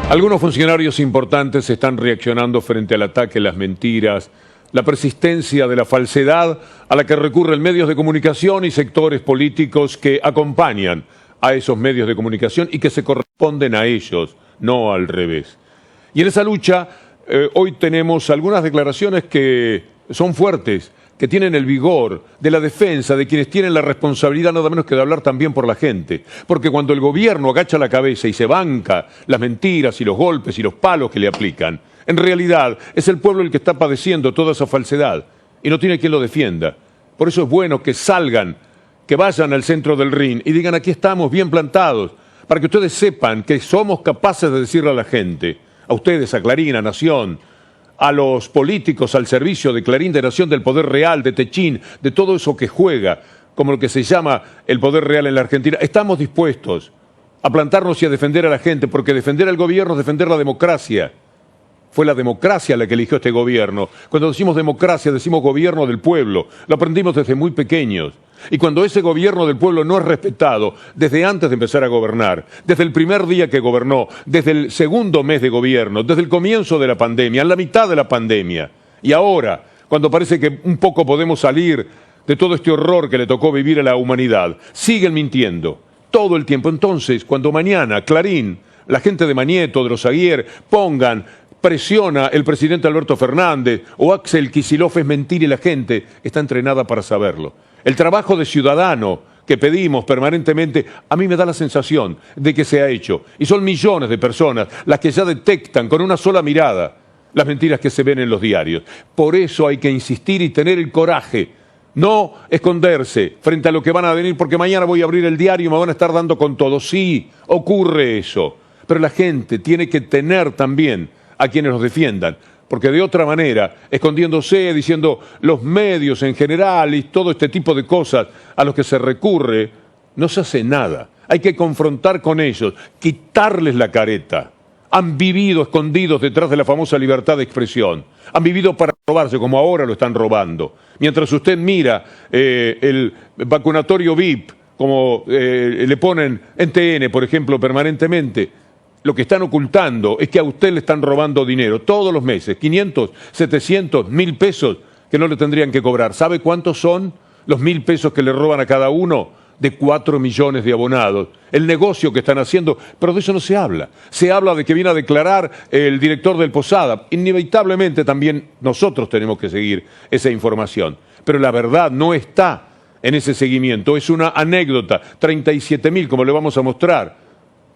Algunos funcionarios importantes están reaccionando frente al ataque, las mentiras, la persistencia de la falsedad a la que recurren medios de comunicación y sectores políticos que acompañan a esos medios de comunicación y que se corresponden a ellos, no al revés. Y en esa lucha, hoy tenemos algunas declaraciones que son fuertes, que tienen el vigor de la defensa de quienes tienen la responsabilidad nada menos que de hablar también por la gente. Porque cuando el gobierno agacha la cabeza y se banca las mentiras y los golpes y los palos que le aplican, en realidad es el pueblo el que está padeciendo toda esa falsedad y no tiene quien lo defienda. Por eso es bueno que salgan, que vayan al centro del ring y digan: aquí estamos bien plantados, para que ustedes sepan que somos capaces de decirle a la gente, a ustedes, a Clarín, a Nación, a los políticos al servicio de Clarín, de Nación, del Poder Real, de Techín, de todo eso que juega, como lo que se llama el Poder Real en la Argentina. Estamos dispuestos a plantarnos y a defender a la gente, porque defender al gobierno es defender la democracia. Fue la democracia la que eligió este gobierno. Cuando decimos democracia, decimos gobierno del pueblo. Lo aprendimos desde muy pequeños. Y cuando ese gobierno del pueblo no es respetado, desde antes de empezar a gobernar, desde el primer día que gobernó, desde el segundo mes de gobierno, desde el comienzo de la pandemia, en la mitad de la pandemia, y ahora, cuando parece que un poco podemos salir de todo este horror que le tocó vivir a la humanidad, siguen mintiendo todo el tiempo. Entonces, cuando mañana Clarín, la gente de Manieto, de los Aguier, presiona el presidente Alberto Fernández o Axel Kicillof, es mentir y la gente está entrenada para saberlo. El trabajo de ciudadano que pedimos permanentemente, a mí me da la sensación de que se ha hecho. Y son millones de personas las que ya detectan con una sola mirada las mentiras que se ven en los diarios. Por eso hay que insistir y tener el coraje, no esconderse frente a lo que van a venir, porque mañana voy a abrir el diario y me van a estar dando con todo. Sí, ocurre eso, pero la gente tiene que tener también a quienes los defiendan, porque de otra manera, escondiéndose, diciendo los medios en general y todo este tipo de cosas a los que se recurre, no se hace nada. Hay que confrontar con ellos, quitarles la careta. Han vivido escondidos detrás de la famosa libertad de expresión. Han vivido para robarse, como ahora lo están robando. Mientras usted mira el vacunatorio VIP, como le ponen en TN, por ejemplo, permanentemente, lo que están ocultando es que a usted le están robando dinero todos los meses, 500, 700, 1.000 pesos que no le tendrían que cobrar. ¿Sabe cuántos son los 1.000 pesos que le roban a cada uno? De 4 millones de abonados. El negocio que están haciendo, pero de eso no se habla. Se habla de que viene a declarar el director del Posada. Inevitablemente también nosotros tenemos que seguir esa información. Pero la verdad no está en ese seguimiento. Es una anécdota. 37.000, como le vamos a mostrar,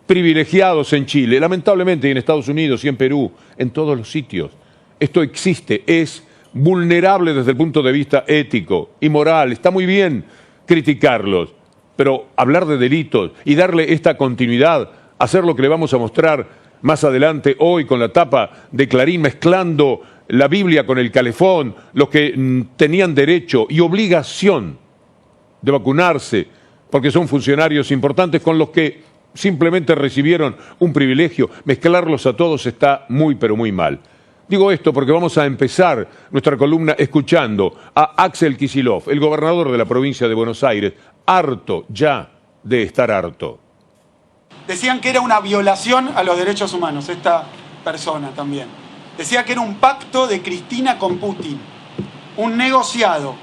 privilegiados en Chile, lamentablemente, y en Estados Unidos y en Perú, en todos los sitios. Esto existe, es vulnerable desde el punto de vista ético y moral. Está muy bien criticarlos, pero hablar de delitos y darle esta continuidad, hacer lo que le vamos a mostrar más adelante hoy con la tapa de Clarín, mezclando la Biblia con el calefón, los que tenían derecho y obligación de vacunarse, porque son funcionarios importantes, con los que simplemente recibieron un privilegio, mezclarlos a todos está muy pero muy mal. Digo esto porque vamos a empezar nuestra columna escuchando a Axel Kicillof, el gobernador de la provincia de Buenos Aires, harto ya de estar harto. Decían que era una violación a los derechos humanos, esta persona también. Decía que era un pacto de Cristina con Putin, un negociado.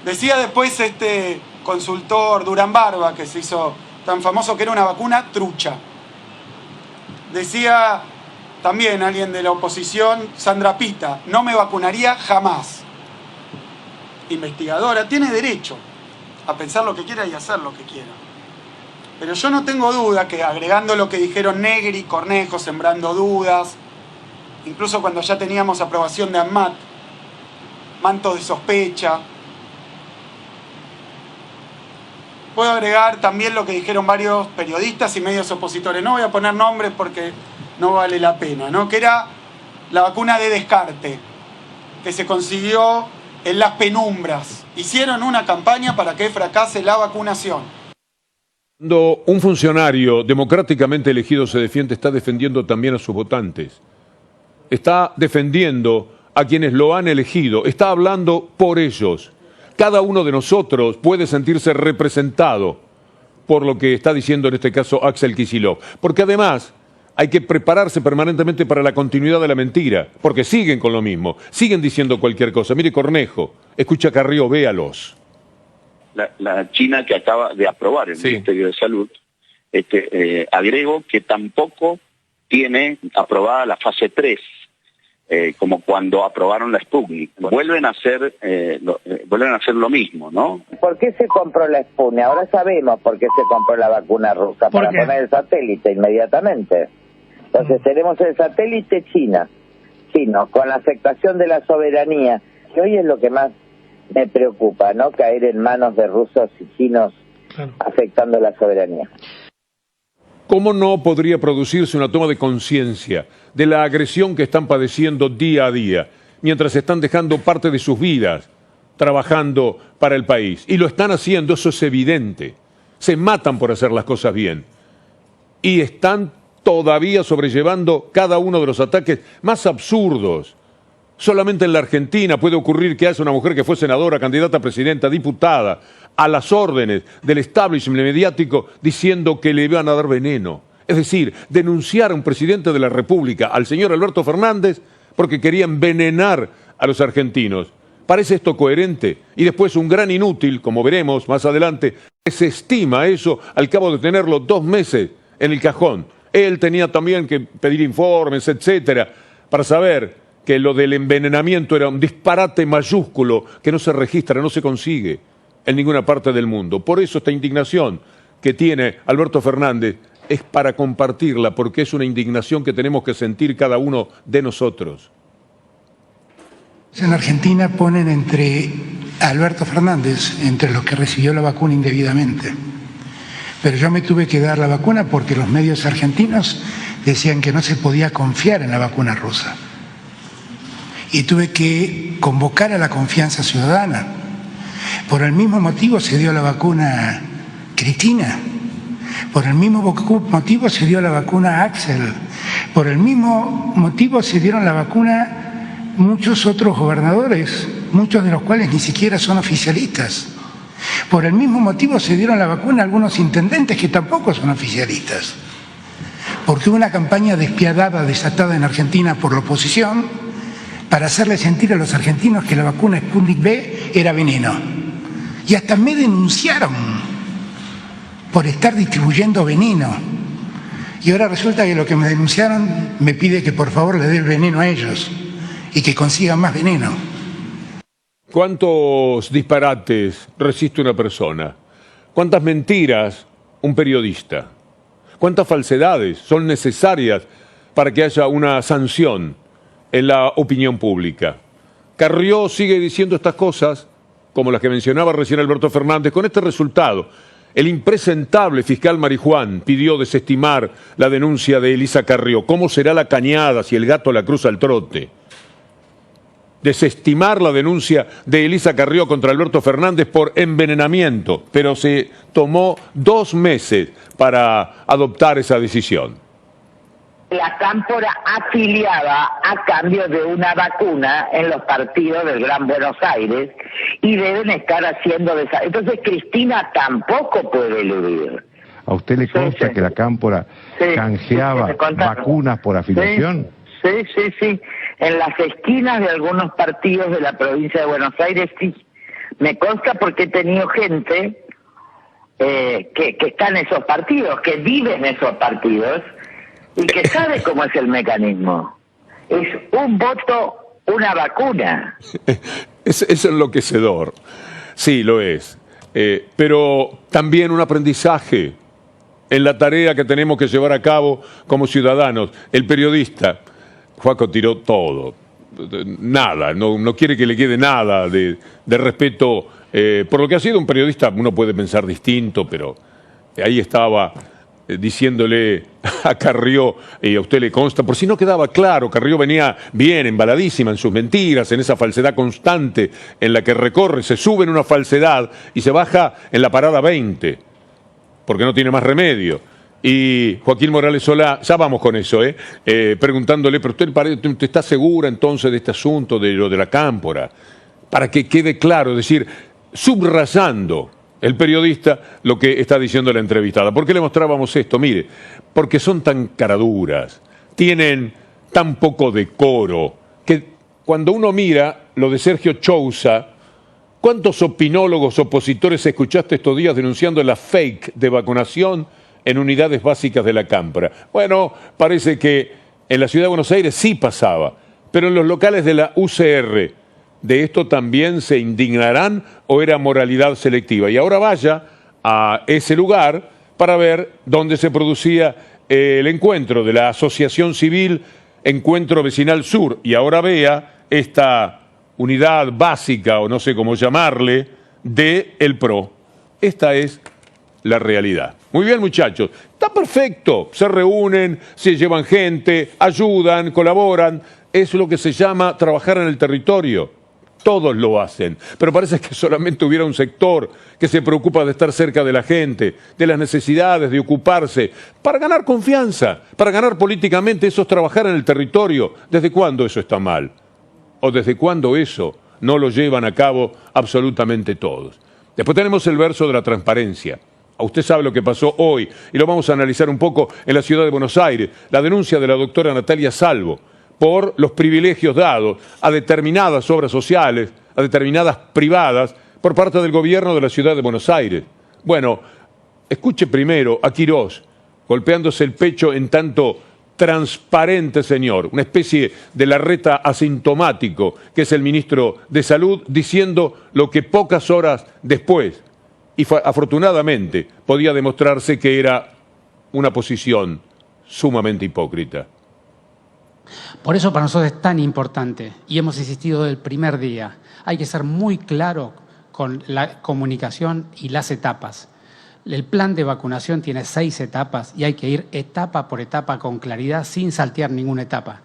Decía después este consultor Durán Barba, que se hizo tan famoso, que era una vacuna trucha. Decía también alguien de la oposición, Sandra Pita, no me vacunaría jamás. Investigadora, tiene derecho a pensar lo que quiera y hacer lo que quiera. Pero yo no tengo duda que, agregando lo que dijeron Negri y Cornejo, sembrando dudas, incluso cuando ya teníamos aprobación de ANMAT, manto de sospecha, puedo agregar también lo que dijeron varios periodistas y medios opositores. No voy a poner nombres porque no vale la pena, ¿no? Que era la vacuna de descarte, que se consiguió en las penumbras. Hicieron una campaña para que fracase la vacunación. Cuando un funcionario democráticamente elegido se defiende, está defendiendo también a sus votantes. Está defendiendo a quienes lo han elegido. Está hablando por ellos. Cada uno de nosotros puede sentirse representado por lo que está diciendo en este caso Axel Kicillof. Porque además hay que prepararse permanentemente para la continuidad de la mentira, porque siguen con lo mismo, siguen diciendo cualquier cosa. Mire Cornejo, escucha a Carrió, véalos. La China que acaba de aprobar el Ministerio de Salud, agrego que tampoco tiene aprobada la fase 3, como cuando aprobaron la Sputnik. Vuelven a hacer lo mismo, ¿no? ¿Por qué se compró la Sputnik? Ahora sabemos por qué se compró la vacuna rusa, para poner el satélite inmediatamente. Entonces tenemos el satélite chino, con la afectación de la soberanía, que hoy es lo que más me preocupa, ¿no? Caer en manos de rusos y chinos, claro, afectando la soberanía. ¿Cómo no podría producirse una toma de conciencia de la agresión que están padeciendo día a día, mientras están dejando parte de sus vidas trabajando para el país? Y lo están haciendo, eso es evidente. Se matan por hacer las cosas bien. Y están todavía sobrellevando cada uno de los ataques más absurdos. Solamente en la Argentina puede ocurrir que haya una mujer que fue senadora, candidata a presidenta, diputada, a las órdenes del establishment mediático diciendo que le iban a dar veneno. Es decir, denunciar a un presidente de la República, al señor Alberto Fernández, porque quería envenenar a los argentinos. ¿Parece esto coherente? Y después un gran inútil, como veremos más adelante, desestima eso al cabo de tenerlo 2 meses en el cajón. Él tenía también que pedir informes, etcétera, para saber que lo del envenenamiento era un disparate mayúsculo que no se registra, no se consigue en ninguna parte del mundo. Por eso esta indignación que tiene Alberto Fernández es para compartirla, porque es una indignación que tenemos que sentir cada uno de nosotros. En Argentina ponen entre Alberto Fernández, entre los que recibió la vacuna indebidamente. Pero yo me tuve que dar la vacuna porque los medios argentinos decían que no se podía confiar en la vacuna rusa. Y tuve que convocar a la confianza ciudadana. Por el mismo motivo se dio la vacuna Cristina. Por el mismo motivo se dio la vacuna Axel. Por el mismo motivo se dieron la vacuna muchos otros gobernadores, muchos de los cuales ni siquiera son oficialistas. Por el mismo motivo se dieron la vacuna a algunos intendentes que tampoco son oficialistas. Porque hubo una campaña despiadada, desatada en Argentina por la oposición, para hacerle sentir a los argentinos que la vacuna Sputnik V era veneno. Y hasta me denunciaron por estar distribuyendo veneno. Y ahora resulta que lo que me denunciaron me pide que por favor le dé el veneno a ellos y que consigan más veneno. ¿Cuántos disparates resiste una persona? ¿Cuántas mentiras un periodista? ¿Cuántas falsedades son necesarias para que haya una sanción en la opinión pública? Carrió sigue diciendo estas cosas, como las que mencionaba recién Alberto Fernández, con este resultado. El impresentable fiscal Marijuán pidió desestimar la denuncia de Elisa Carrió. ¿Cómo será la cañada si el gato la cruza al trote? Desestimar la denuncia de Elisa Carrió contra Alberto Fernández por envenenamiento, pero se tomó 2 meses para adoptar esa decisión. La Cámpora afiliaba a cambio de una vacuna en los partidos del Gran Buenos Aires y deben estar haciendo esa. Entonces Cristina tampoco puede eludir. ¿A usted le consta que la Cámpora canjeaba vacunas por afiliación? Sí. En las esquinas de algunos partidos de la provincia de Buenos Aires sí. Me consta porque he tenido gente que está en esos partidos, que vive en esos partidos y que sabe cómo es el mecanismo. Es un voto, una vacuna. Es enloquecedor. Sí, lo es. Pero también un aprendizaje en la tarea que tenemos que llevar a cabo como ciudadanos. El periodista, Joaco, tiró todo. Nada, no quiere que le quede nada de respeto. Por lo que ha sido un periodista, uno puede pensar distinto, pero ahí estaba diciéndole a Carrió, y a usted le consta, por si no quedaba claro, Carrió venía bien, embaladísima en sus mentiras, en esa falsedad constante en la que recorre, se sube en una falsedad y se baja en la parada 20, porque no tiene más remedio. Y Joaquín Morales Solá, ya vamos con eso, preguntándole, pero usted está segura entonces de este asunto de lo de la Cámpora, para que quede claro, es decir, subrayando el periodista lo que está diciendo la entrevistada. ¿Por qué le mostrábamos esto? Mire, porque son tan caraduras, tienen tan poco decoro, que cuando uno mira lo de Sergio Chousa, ¿cuántos opinólogos opositores escuchaste estos días denunciando la fake de vacunación en unidades básicas de la Cámpora? Bueno, parece que en la Ciudad de Buenos Aires sí pasaba, pero en los locales de la UCR, ¿de esto también se indignarán o era moralidad selectiva? Y ahora vaya a ese lugar para ver dónde se producía el encuentro de la Asociación Civil Encuentro Vecinal Sur, y ahora vea esta unidad básica, o no sé cómo llamarle, de el PRO. Esta es la realidad. Muy bien, muchachos, está perfecto, se reúnen, se llevan gente, ayudan, colaboran, es lo que se llama trabajar en el territorio. Todos lo hacen, pero parece que solamente hubiera un sector que se preocupa de estar cerca de la gente, de las necesidades, de ocuparse, para ganar confianza, para ganar políticamente. Eso es trabajar en el territorio. ¿Desde cuándo eso está mal? ¿O desde cuándo eso no lo llevan a cabo absolutamente todos? Después tenemos el verso de la transparencia. Usted sabe lo que pasó hoy y lo vamos a analizar un poco en la ciudad de Buenos Aires. La denuncia de la doctora Natalia Salvo por los privilegios dados a determinadas obras sociales, a determinadas privadas, por parte del gobierno de la ciudad de Buenos Aires. Bueno, escuche primero a Quirós golpeándose el pecho en tanto transparente señor, una especie de Larreta asintomático, que es el ministro de Salud, diciendo lo que pocas horas después, y afortunadamente, podía demostrarse que era una posición sumamente hipócrita. Por eso para nosotros es tan importante, y hemos insistido desde el primer día, hay que ser muy claro con la comunicación y las etapas. El plan de vacunación tiene 6 etapas y hay que ir etapa por etapa con claridad, sin saltear ninguna etapa.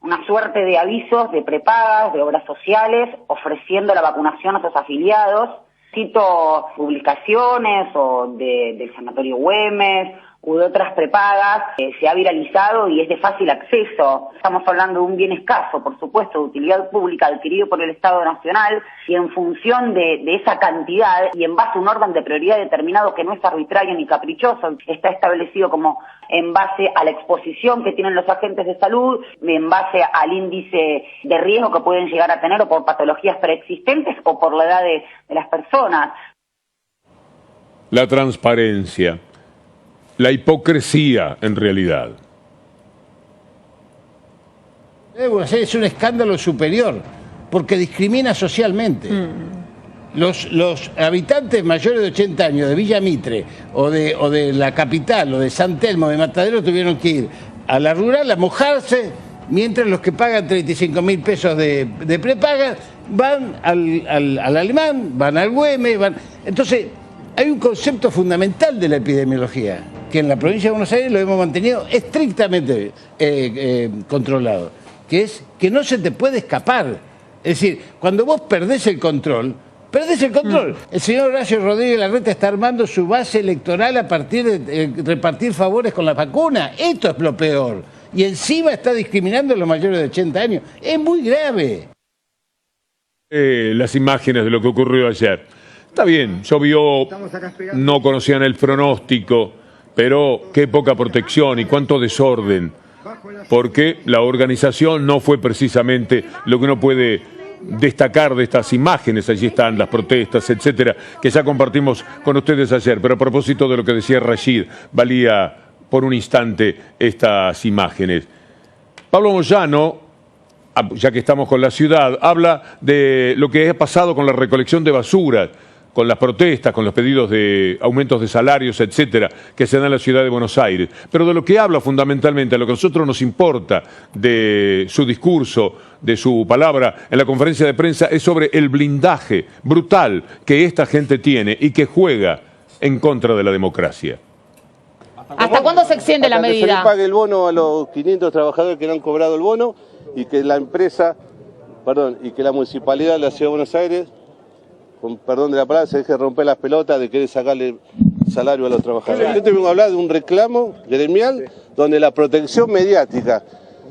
Una suerte de avisos, de prepagas, de obras sociales, ofreciendo la vacunación a sus afiliados. Cito publicaciones o del Sanatorio Güemes u de otras prepagas, se ha viralizado y es de fácil acceso. Estamos hablando de un bien escaso, por supuesto, de utilidad pública adquirido por el Estado Nacional, y en función de esa cantidad y en base a un orden de prioridad determinado que no es arbitrario ni caprichoso, está establecido como en base a la exposición que tienen los agentes de salud, en base al índice de riesgo que pueden llegar a tener o por patologías preexistentes o por la edad de las personas. La transparencia. La hipocresía, en realidad. Es un escándalo superior, porque discrimina socialmente. Los habitantes mayores de 80 años de Villa Mitre, o de la capital, o de San Telmo, de Matadero, tuvieron que ir a la rural a mojarse, mientras los que pagan 35.000 pesos de prepaga van al Alemán, van al Güemes, van... Entonces, hay un concepto fundamental de la epidemiología, que en la provincia de Buenos Aires lo hemos mantenido estrictamente controlado, que es que no se te puede escapar. Es decir, cuando vos perdés el control, perdés el control. El señor Horacio Rodríguez Larreta está armando su base electoral a partir de repartir favores con la vacuna. Esto es lo peor. Y encima está discriminando a los mayores de 80 años. Es muy grave. Las imágenes de lo que ocurrió ayer. Está bien, llovió, no conocían el pronóstico, pero qué poca protección y cuánto desorden, porque la organización no fue precisamente lo que uno puede destacar de estas imágenes. Allí están las protestas, etcétera, que ya compartimos con ustedes ayer. Pero a propósito de lo que decía Rashid, valía por un instante estas imágenes. Pablo Moyano, ya que estamos con la ciudad, habla de lo que ha pasado con la recolección de basura, con las protestas, con los pedidos de aumentos de salarios, etcétera, que se dan en la ciudad de Buenos Aires. Pero de lo que habla fundamentalmente, a lo que a nosotros nos importa de su discurso, de su palabra en la conferencia de prensa, es sobre el blindaje brutal que esta gente tiene y que juega en contra de la democracia. ¿Hasta cuándo se extiende la medida? Que se le pague el bono a los 500 trabajadores que no han cobrado el bono y que la empresa, y que la municipalidad de la ciudad de Buenos Aires, con perdón de la palabra, se deje romper las pelotas de querer sacarle salario a los trabajadores. Yo te vengo a hablar de un reclamo gremial donde la protección mediática,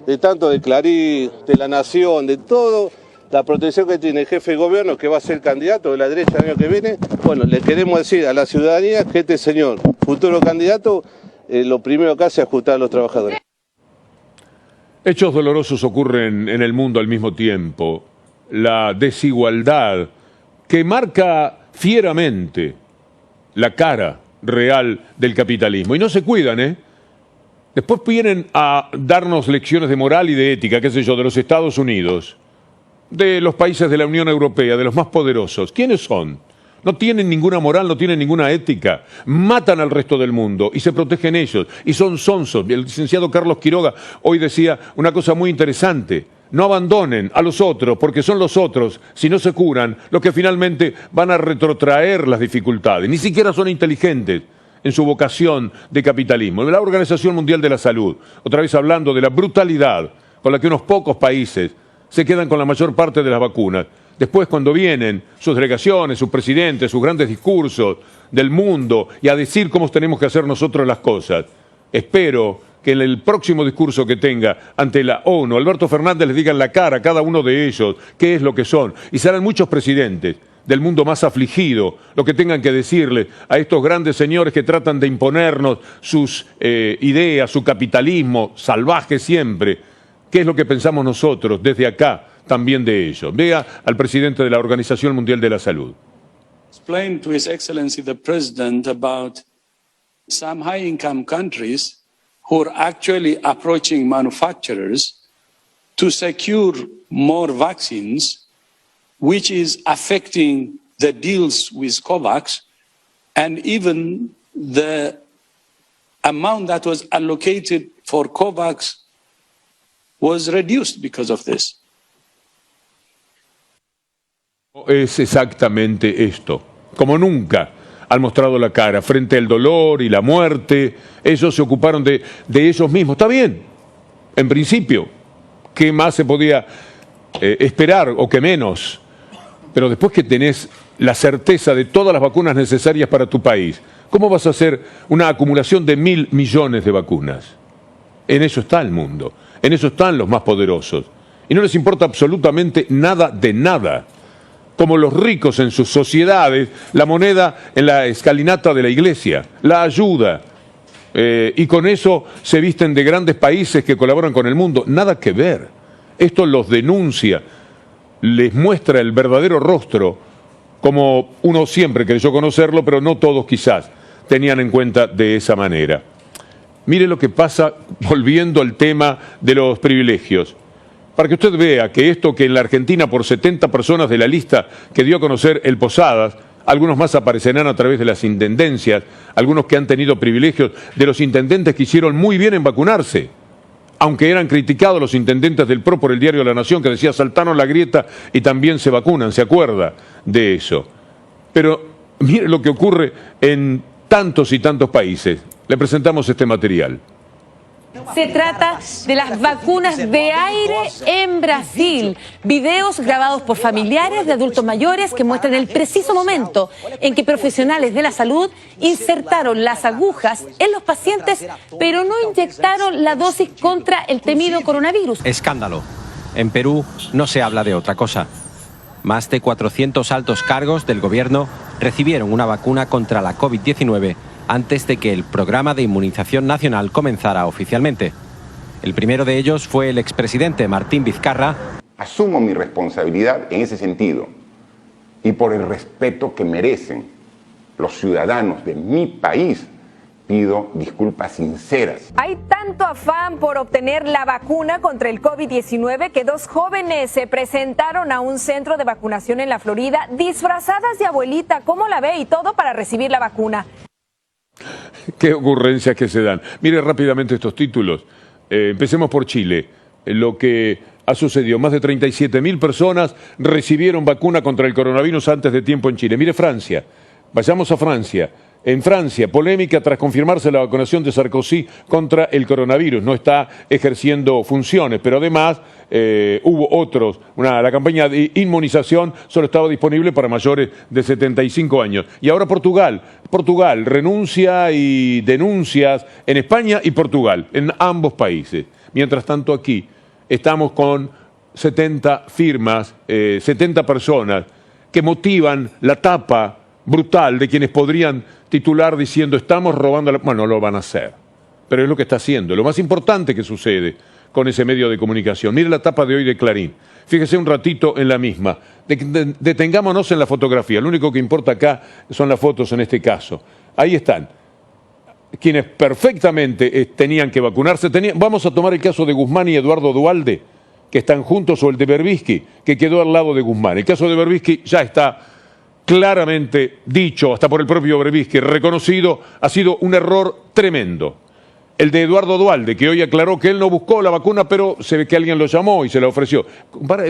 de tanto de Clarín, de La Nación, de todo, la protección que tiene el jefe de gobierno, que va a ser candidato de la derecha el año que viene. Bueno, le queremos decir a la ciudadanía que este señor, futuro candidato, lo primero que hace es ajustar a los trabajadores. Hechos dolorosos ocurren en el mundo al mismo tiempo. La desigualdad que marca fieramente la cara real del capitalismo. Y no se cuidan, ¿eh? Después vienen a darnos lecciones de moral y de ética, qué sé yo, de los Estados Unidos, de los países de la Unión Europea, de los más poderosos. ¿Quiénes son? No tienen ninguna moral, no tienen ninguna ética. Matan al resto del mundo y se protegen ellos. Y son sonsos. El licenciado Carlos Quiroga hoy decía una cosa muy interesante. No abandonen a los otros, porque son los otros, si no se curan, los que finalmente van a retrotraer las dificultades. Ni siquiera son inteligentes en su vocación de capitalismo. La Organización Mundial de la Salud, otra vez hablando de la brutalidad con la que unos pocos países se quedan con la mayor parte de las vacunas. Después, cuando vienen sus delegaciones, sus presidentes, sus grandes discursos del mundo y a decir cómo tenemos que hacer nosotros las cosas, espero que en el próximo discurso que tenga ante la ONU, Alberto Fernández les diga en la cara a cada uno de ellos qué es lo que son. Y serán muchos presidentes del mundo más afligido lo que tengan que decirle a estos grandes señores que tratan de imponernos sus ideas, su capitalismo salvaje siempre. ¿Qué es lo que pensamos nosotros desde acá también de ellos? Vea al presidente de la Organización Mundial de la Salud. Explain to His Excellency the President about some high-income countries who are actually approaching manufacturers to secure more vaccines, which is affecting the deals with COVAX, and even the amount that was allocated for COVAX was reduced because of this. Es exactamente esto. Como nunca han mostrado la cara frente al dolor y la muerte. Ellos se ocuparon de ellos mismos. Está bien, en principio. ¿Qué más se podía esperar o qué menos? Pero después que tenés la certeza de todas las vacunas necesarias para tu país, ¿cómo vas a hacer una acumulación de 1.000 millones de vacunas? En eso está el mundo. En eso están los más poderosos. Y no les importa absolutamente nada de nada. Como los ricos en sus sociedades, la moneda en la escalinata de la iglesia, la ayuda. Y con eso se visten de grandes países que colaboran con el mundo. Nada que ver. Esto los denuncia, les muestra el verdadero rostro, como uno siempre creyó conocerlo, pero no todos quizás tenían en cuenta de esa manera. Mire lo que pasa volviendo al tema de los privilegios. Para que usted vea que esto que en la Argentina por 70 personas de la lista que dio a conocer el Posadas, algunos más aparecerán a través de las intendencias, algunos que han tenido privilegios de los intendentes que hicieron muy bien en vacunarse, aunque eran criticados los intendentes del PRO por el diario La Nación que decía saltaron la grieta y también se vacunan, se acuerda de eso. Pero mire lo que ocurre en tantos y tantos países. Le presentamos este material. Se trata de las vacunas de aire en Brasil. Videos grabados por familiares de adultos mayores que muestran el preciso momento en que profesionales de la salud insertaron las agujas en los pacientes, pero no inyectaron la dosis contra el temido coronavirus. Escándalo. En Perú no se habla de otra cosa. Más de 400 altos cargos del gobierno recibieron una vacuna contra la COVID-19 antes de que el programa de inmunización nacional comenzara oficialmente. El primero de ellos fue el expresidente Martín Vizcarra. Asumo mi responsabilidad en ese sentido y por el respeto que merecen los ciudadanos de mi país, pido disculpas sinceras. Hay tanto afán por obtener la vacuna contra el COVID-19 que dos jóvenes se presentaron a un centro de vacunación en la Florida disfrazadas de abuelita, ¿cómo la ve? Y todo para recibir la vacuna. Qué ocurrencias que se dan. Mire rápidamente estos títulos. Empecemos por Chile. Lo que ha sucedido, más de 37.000 personas recibieron vacuna contra el coronavirus antes de tiempo en Chile. Mire Francia. Vayamos a Francia. En Francia, polémica tras confirmarse la vacunación de Sarkozy contra el coronavirus. No está ejerciendo funciones, pero además hubo otros. La campaña de inmunización solo estaba disponible para mayores de 75 años. Y ahora Portugal. Portugal renuncia y denuncias en España y Portugal, en ambos países. Mientras tanto aquí estamos con 70 firmas, 70 personas que motivan la tapa brutal de quienes podrían titular diciendo estamos robando Bueno, no lo van a hacer, pero es lo que está haciendo. Lo más importante que sucede con ese medio de comunicación. Mire la tapa de hoy de Clarín. Fíjese un ratito en la misma. Detengámonos en la fotografía. Lo único que importa acá son las fotos en este caso. Ahí están. Quienes perfectamente tenían que vacunarse. Vamos a tomar el caso de Guzmán y Eduardo Duhalde, que están juntos, o el de Berbisky, que quedó al lado de Guzmán. El caso de Berbisky ya está claramente dicho, hasta por el propio Berbisky, reconocido, ha sido un error tremendo. El de Eduardo Duhalde, que hoy aclaró que él no buscó la vacuna, pero se ve que alguien lo llamó y se la ofreció.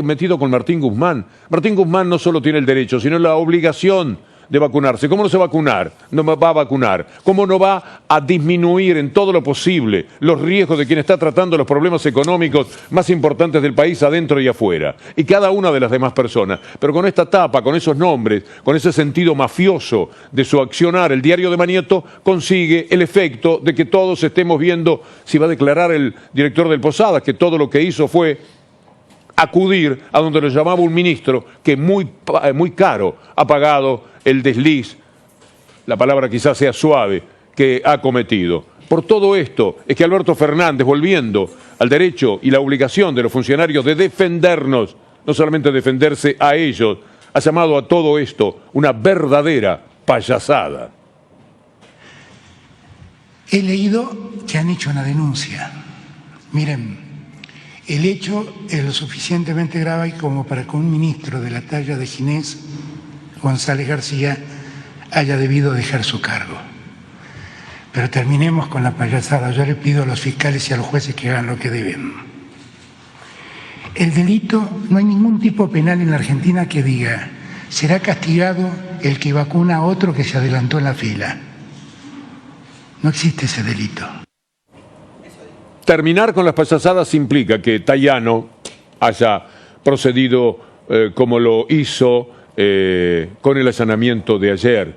Metido con Martín Guzmán. Martín Guzmán no solo tiene el derecho, sino la obligación de vacunarse. ¿Cómo no se va a vacunar? No va a vacunar. ¿Cómo no va a disminuir en todo lo posible los riesgos de quien está tratando los problemas económicos más importantes del país adentro y afuera? Y cada una de las demás personas. Pero con esta tapa, con esos nombres, con ese sentido mafioso de su accionar, el diario de Manietto consigue el efecto de que todos estemos viendo si va a declarar el director del Posadas, que todo lo que hizo fue acudir a donde lo llamaba un ministro que muy caro ha pagado el desliz, la palabra quizás sea suave, que ha cometido. Por todo esto es que Alberto Fernández, volviendo al derecho y la obligación de los funcionarios de defendernos, no solamente defenderse a ellos, ha llamado a todo esto una verdadera payasada. He leído que han hecho una denuncia. Miren, el hecho es lo suficientemente grave como para que un ministro de la talla de Ginés González García haya debido dejar su cargo. Pero terminemos con la payasada. Yo le pido a los fiscales y a los jueces que hagan lo que deben. El delito, no hay ningún tipo penal en la Argentina que diga será castigado el que vacuna a otro que se adelantó en la fila. No existe ese delito. Terminar con las payasadas implica que Tayano haya procedido como lo hizo con el allanamiento de ayer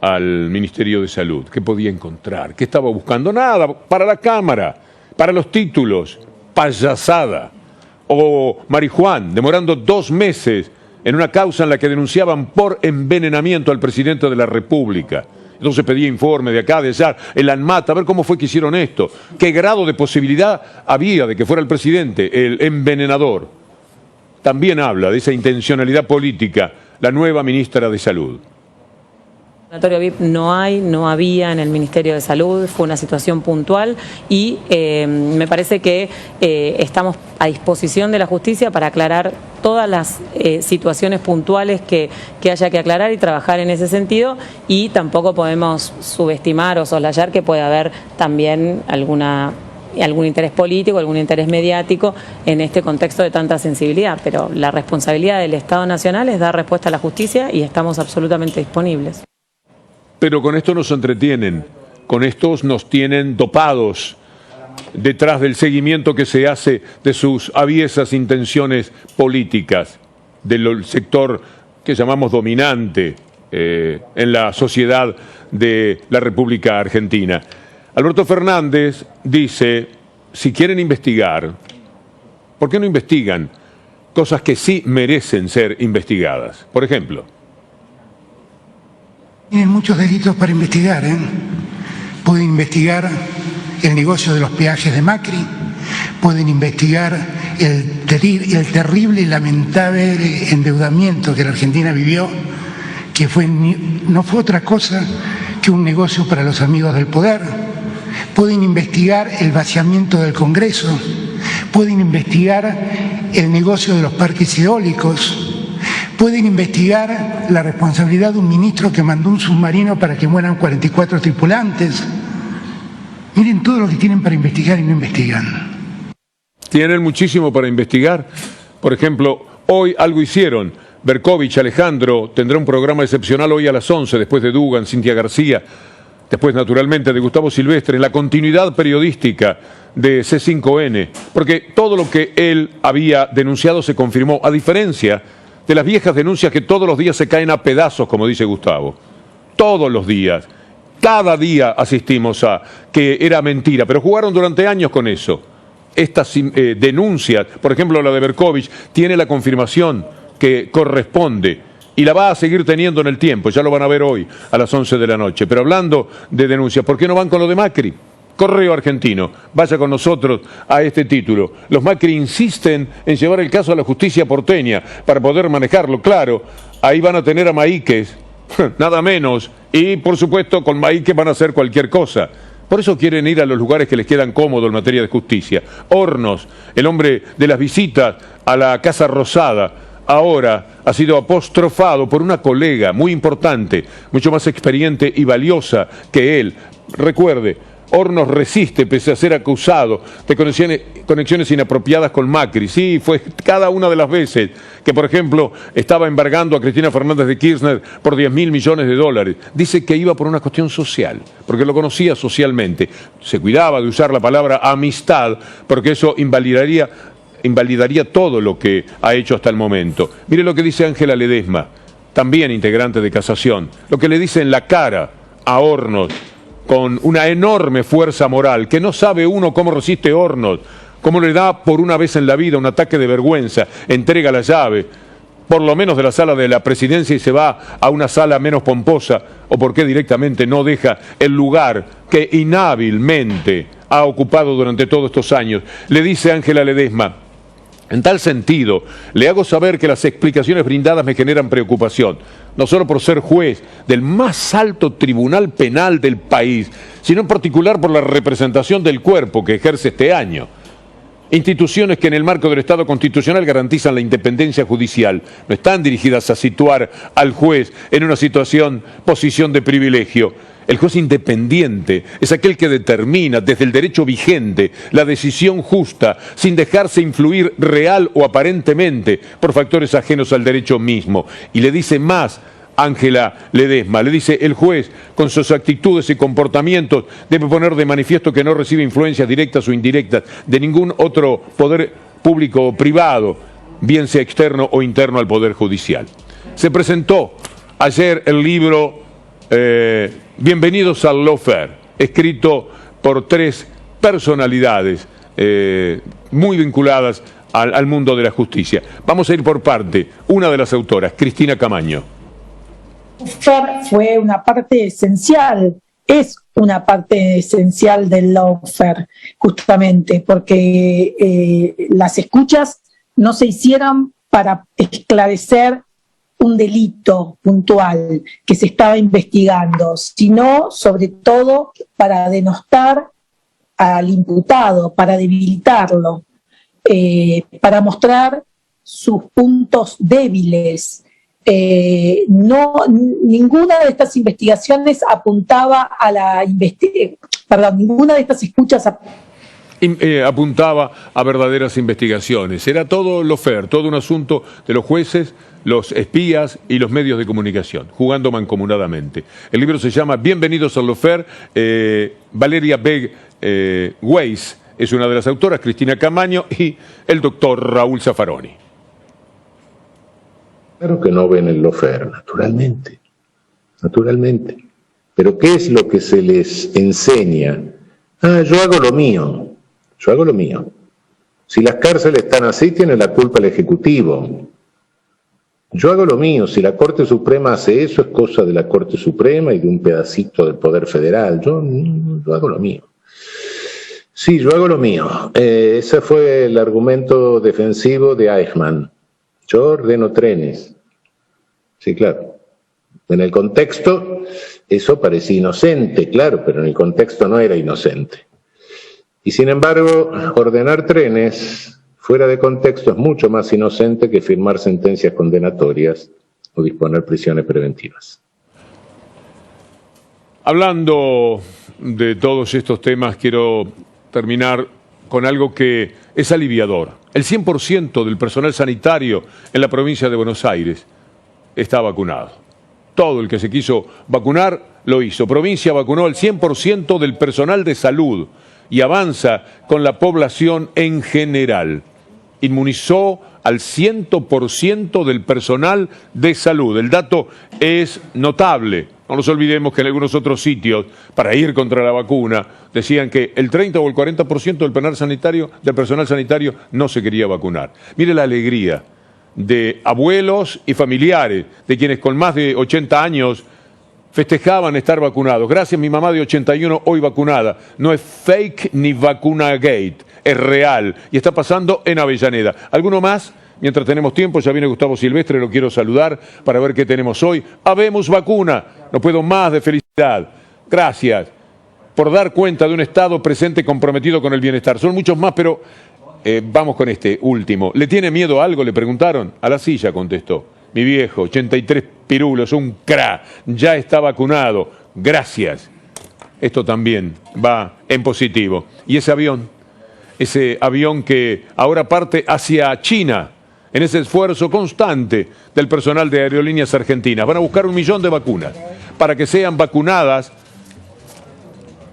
al Ministerio de Salud. ¿Qué podía encontrar? ¿Qué estaba buscando? Nada, para la Cámara, para los títulos, payasada. O Marijuán, demorando 2 meses en una causa en la que denunciaban por envenenamiento al presidente de la República. Entonces pedía informe de acá, de allá, el ANMAT, a ver cómo fue que hicieron esto. ¿Qué grado de posibilidad había de que fuera el presidente el envenenador? También habla de esa intencionalidad política la nueva ministra de Salud. Laboratorio VIP no había en el Ministerio de Salud, fue una situación puntual y me parece que estamos a disposición de la justicia para aclarar todas las situaciones puntuales que haya que aclarar y trabajar en ese sentido, y tampoco podemos subestimar o soslayar que puede haber también algún interés político, algún interés mediático en este contexto de tanta sensibilidad, pero la responsabilidad del Estado Nacional es dar respuesta a la justicia y estamos absolutamente disponibles. Pero con esto nos entretienen, con estos nos tienen dopados detrás del seguimiento que se hace de sus aviesas intenciones políticas, del sector que llamamos dominante en la sociedad de la República Argentina. Alberto Fernández dice, si quieren investigar, ¿por qué no investigan cosas que sí merecen ser investigadas? Por ejemplo, tienen muchos delitos para investigar, ¿eh? Pueden investigar el negocio de los peajes de Macri, pueden investigar el terrible y lamentable endeudamiento que la Argentina vivió, que no fue otra cosa que un negocio para los amigos del poder. Pueden investigar el vaciamiento del Congreso, pueden investigar el negocio de los parques eólicos, pueden investigar la responsabilidad de un ministro que mandó un submarino para que mueran 44 tripulantes. Miren todo lo que tienen para investigar y no investigan. Tienen muchísimo para investigar. Por ejemplo, hoy algo hicieron. Berkovich, Alejandro, tendrá un programa excepcional hoy a las 11, después de Dugan, Cintia García, después naturalmente de Gustavo Silvestre, en la continuidad periodística de C5N, porque todo lo que él había denunciado se confirmó, a diferencia de las viejas denuncias que todos los días se caen a pedazos, como dice Gustavo. Todos los días, cada día asistimos a que era mentira, pero jugaron durante años con eso. estas denuncias, por ejemplo la de Berkovich, tiene la confirmación que corresponde y la va a seguir teniendo en el tiempo, ya lo van a ver hoy a las 11 de la noche. Pero hablando de denuncias, ¿por qué no van con lo de Macri? Correo Argentino, vaya con nosotros a este título. Los Macri insisten en llevar el caso a la justicia porteña para poder manejarlo. Claro, ahí van a tener a Maíquez, nada menos, y por supuesto con Maíquez van a hacer cualquier cosa. Por eso quieren ir a los lugares que les quedan cómodos en materia de justicia. Hornos, el hombre de las visitas a la Casa Rosada, ahora ha sido apostrofado por una colega muy importante, mucho más experiente y valiosa que él. Recuerde, Hornos resiste pese a ser acusado de conexiones inapropiadas con Macri. Sí, fue cada una de las veces que, por ejemplo, estaba embargando a Cristina Fernández de Kirchner por 10.000 millones de dólares. Dice que iba por una cuestión social, porque lo conocía socialmente. Se cuidaba de usar la palabra amistad, porque eso invalidaría todo lo que ha hecho hasta el momento. Mire lo que dice Ángela Ledesma, también integrante de Casación, lo que le dice en la cara a Hornos, con una enorme fuerza moral, que no sabe uno cómo resiste Hornos, cómo le da por una vez en la vida un ataque de vergüenza, entrega la llave, por lo menos de la sala de la presidencia, y se va a una sala menos pomposa, o por qué directamente no deja el lugar que inhábilmente ha ocupado durante todos estos años. Le dice Ángela Ledesma: en tal sentido, le hago saber que las explicaciones brindadas me generan preocupación, no solo por ser juez del más alto tribunal penal del país, sino en particular por la representación del cuerpo que ejerce este año. Instituciones que en el marco del Estado constitucional garantizan la independencia judicial no están dirigidas a situar al juez en una posición de privilegio. El juez independiente es aquel que determina desde el derecho vigente la decisión justa, sin dejarse influir real o aparentemente por factores ajenos al derecho mismo. Y le dice más Ángela Ledesma, le dice: el juez, con sus actitudes y comportamientos, debe poner de manifiesto que no recibe influencias directas o indirectas de ningún otro poder público o privado, bien sea externo o interno al Poder Judicial. Se presentó ayer el libro Bienvenidos al Lawfare, escrito por 3 personalidades muy vinculadas al mundo de la justicia. Vamos a ir por parte. Una de las autoras, Cristina Camaño. Fue una parte esencial, es una parte esencial del lawfare, justamente, porque las escuchas no se hicieron para esclarecer un delito puntual que se estaba investigando, sino sobre todo para denostar al imputado, para debilitarlo, para mostrar sus puntos débiles. Ninguna de estas investigaciones apuntaba a la ninguna de estas escuchas apuntaba a verdaderas investigaciones. Era todo lawfare, todo un asunto de los jueces, los espías y los medios de comunicación, jugando mancomunadamente. El libro se llama Bienvenidos al Lawfare. Valeria Beg Weiss es una de las autoras, Cristina Camaño y el doctor Raúl Zaffaroni. Claro que no ven el lawfare, naturalmente. Pero ¿qué es lo que se les enseña? Yo hago lo mío. Si las cárceles están así, tiene la culpa el Ejecutivo. Yo hago lo mío. Si la Corte Suprema hace eso, es cosa de la Corte Suprema y de un pedacito del Poder Federal. Yo hago lo mío. Sí, yo hago lo mío. Ese fue el argumento defensivo de Eichmann. Yo ordeno trenes. Sí, claro. En el contexto, eso parecía inocente, claro, pero en el contexto no era inocente. Y sin embargo, ordenar trenes fuera de contexto es mucho más inocente que firmar sentencias condenatorias o disponer prisiones preventivas. Hablando de todos estos temas, quiero terminar con algo que es aliviador. El 100% del personal sanitario en la provincia de Buenos Aires está vacunado. Todo el que se quiso vacunar lo hizo. Provincia vacunó el 100% del personal de salud y avanza con la población en general. Inmunizó al 100% del personal de salud. El dato es notable No nos olvidemos que en algunos otros sitios, para ir contra la vacuna, decían que el 30 o el 40% del personal sanitario no se quería vacunar. Mire la alegría de abuelos y familiares, de quienes con más de 80 años festejaban estar vacunados. Gracias, mi mamá de 81, hoy vacunada. No es fake ni vacuna gate, es real y está pasando en Avellaneda. ¿Alguno más? Mientras tenemos tiempo, ya viene Gustavo Silvestre, lo quiero saludar para ver qué tenemos hoy. Habemos vacuna, no puedo más de felicidad. Gracias por dar cuenta de un Estado presente comprometido con el bienestar. Son muchos más, pero vamos con este último. ¿Le tiene miedo a algo? Le preguntaron. A la silla contestó. Mi viejo, 83 pirulos, un cra, ya está vacunado. Gracias. Esto también va en positivo. Y ese avión que ahora parte hacia China, en ese esfuerzo constante del personal de Aerolíneas Argentinas. Van a buscar 1 millón de vacunas para que sean vacunadas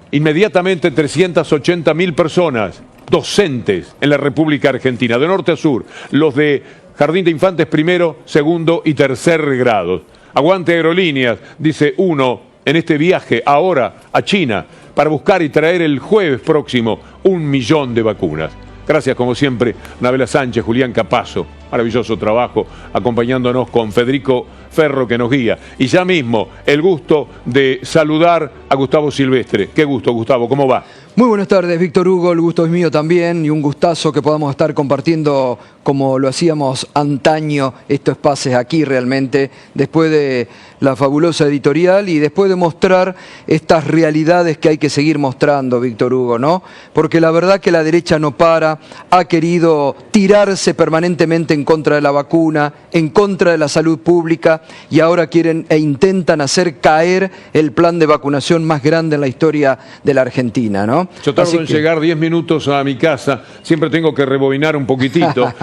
inmediatamente 380.000 personas docentes en la República Argentina, de norte a sur, los de Jardín de Infantes primero, segundo y tercer grado. Aguante Aerolíneas, dice uno en este viaje ahora a China para buscar y traer el jueves próximo 1 millón de vacunas. Gracias, como siempre, Anabela Sánchez, Julián Capazo, maravilloso trabajo, acompañándonos con Federico Ferro, que nos guía. Y ya mismo, el gusto de saludar a Gustavo Silvestre. Qué gusto, Gustavo, ¿cómo va? Muy buenas tardes, Víctor Hugo, el gusto es mío también y un gustazo que podamos estar compartiendo como lo hacíamos antaño estos espacios aquí realmente, después de la fabulosa editorial y después de mostrar estas realidades que hay que seguir mostrando, Víctor Hugo, ¿no? Porque la verdad que la derecha no para, ha querido tirarse permanentemente en contra de la vacuna, en contra de la salud pública y ahora quieren e intentan hacer caer el plan de vacunación más grande en la historia de la Argentina, ¿no? Yo tardo en llegar 10 minutos a mi casa, siempre tengo que rebobinar un poquitito.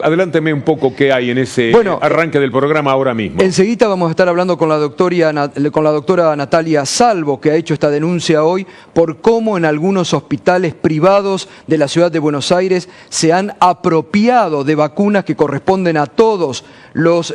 Adelánteme un poco qué hay en ese arranque del programa ahora mismo. Enseguida vamos a estar hablando con la doctora Natalia Salvo, que ha hecho esta denuncia hoy por cómo en algunos hospitales privados de la ciudad de Buenos Aires se han apropiado de vacunas que corresponden a todos los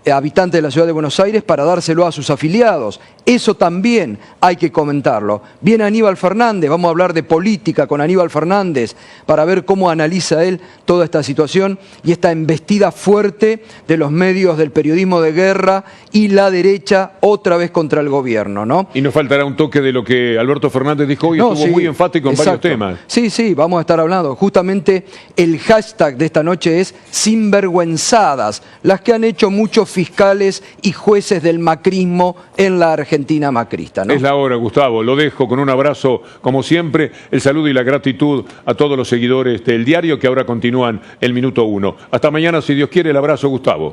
habitantes de la ciudad de Buenos Aires para dárselo a sus afiliados. Eso también hay que comentarlo. Viene Aníbal Fernández, vamos a hablar de política con Aníbal Fernández para ver cómo analiza él toda esta situación y esta embestida fuerte de los medios del periodismo de guerra y la derecha otra vez contra el gobierno, ¿no? Y nos faltará un toque de lo que Alberto Fernández dijo hoy, estuvo muy enfático en varios temas. Sí, vamos a estar hablando. Justamente el hashtag de esta noche es sinvergüenzadas, las que han hecho muchos fiscales y jueces del macrismo en la Argentina macrista, ¿no? Es la hora, Gustavo. Lo dejo con un abrazo, como siempre, el saludo y la gratitud a todos los seguidores del diario que ahora continúan el Minuto 1. Hasta mañana, si Dios quiere, el abrazo, Gustavo.